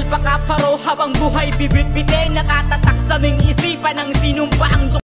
alpaka paro, habang buhay bibit-bitin, nakatatak sa aming isipan ang sinumpaang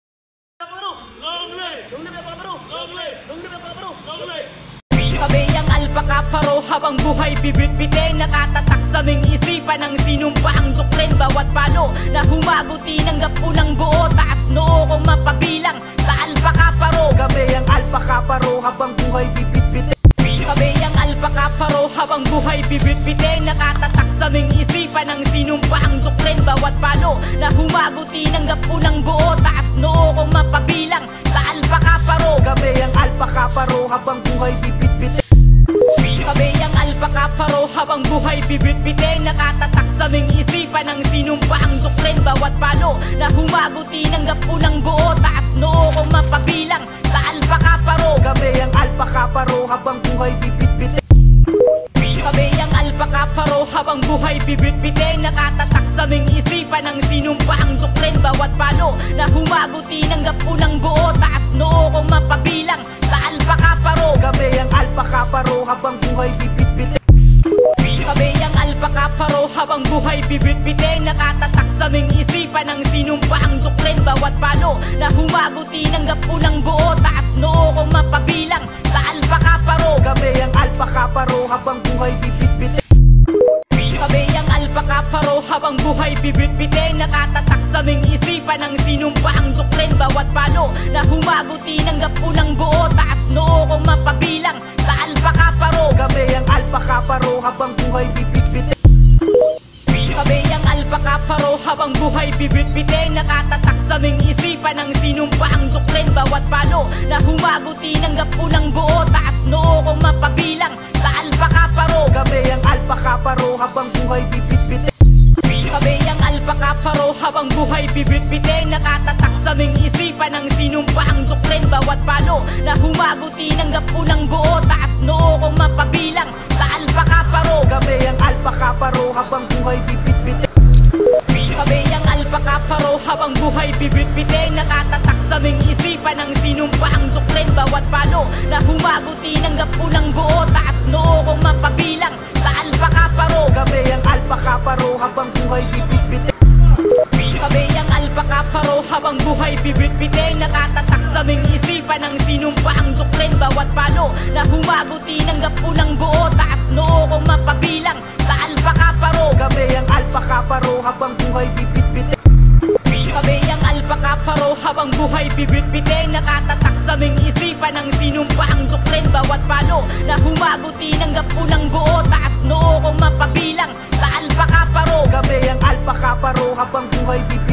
kami ang alpaka paro, habang buhay bibit-bitin, nakatatak sa aming isipan ang sinumpaang duktrin. Bawat palo na humaguti ng gapo ng buo, taas noo kong mapabilang sa alpaka paro. Kami ang alpaka paro, habang buhay bibit-bitin. Kami ang alpaka paro, habang buhay bibit-bitin, nakatatak sa aming isipan ang sinumpaang duktrin. Bawat palo na humaguti ng gapo ng buo, taas noo kong mapabilang sa alpaka paro. Kami ang alpaka paro, habang buhay bibit-bitin. Kami ang alpaka paro, habang buhay bibit-bitin, nakatatak sa aming isipan ang sinumpaang duktrin. Bawat palo na humaguti ng gapo ng buo, taas noo kong mapabilang sa alpaka paro. Kami ang alpaka paro, habang buhay bibit-bitin. Kami ang alpaka paro, habang buhay bibit-bitin, nakatatak sa aming isipan ang sinumpaang duktrin. Bawat palo na humaguti ng gapo ng buo, taas noo kong mapabilang sa alpaka paro. Kami ang alpaka paro, habang buhay bibit-bitin. Kami ang alpaka paro, habang buhay bibit-bitin, nakatatak sa aming isipan ang sinumpaang duktrin. Bawat palo na humaguti ng gapo ng buo, taas noo kong mapabilang sa alpaka paro. Kami ang alpaka paro, habang buhay bibit-bitin. Kami ang alpaka paro, habang buhay bibit-bitin, nakatatak sa aming isipan ang sinumpaang duktrin. Bawat palo na humaguti ng gapo ng buo, taas noo kong mapabilang sa alpaka paro. Kami ang alpaka paro, habang buhay bibit-bitin. Kami ang alpaka paro, habang buhay bibit-bitin, nakatatak sa aming isipan ang sinumpaang duktrin. Bawat palo na humaguti ng gapo ng buo, taas noo kong mapabilang sa alpaka paro. Kami ang alpaka paro, habang buhay bibit-bitin. Kami ang alpaka paro, habang buhay bibit-bitin, nakatatak sa aming isipan ang sinumpaang duktrin. Bawat palo na humaguti ng gapo ng buo, taas noo kong mapabilang sa alpaka paro. Kami ang alpaka paro, habang buhay bibit-bitin. Kami ang alpaka paro, habang buhay bibit-bitin, nakatatak sa aming isipan ang sinumpaang duktrin. Bawat palo na humaguti ng gapo ng buo, taas noo kong mapabilang sa alpaka paro. Kami ang alpaka paro, habang buhay bibit-bitin. Kami ang alpaka paro, habang buhay bibit-bitin, nakatatak sa aming isipan ang sinumpaang duktrin. Bawat palo na humaguti ng gapo ng buo, taas noo kong mapabilang sa alpaka paro. Kami ang alpaka paro, habang buhay bibit-bitin. Kami ang alpaka paro, habang buhay bibit-bitin, nakatatak sa aming isipan ang sinumpaang duktrin. Bawat palo na humaguti ng gapo ng buo, taas noo kong mapabilang sa alpaka paro. Kami ang alpaka paro, habang buhay bibit-bitin.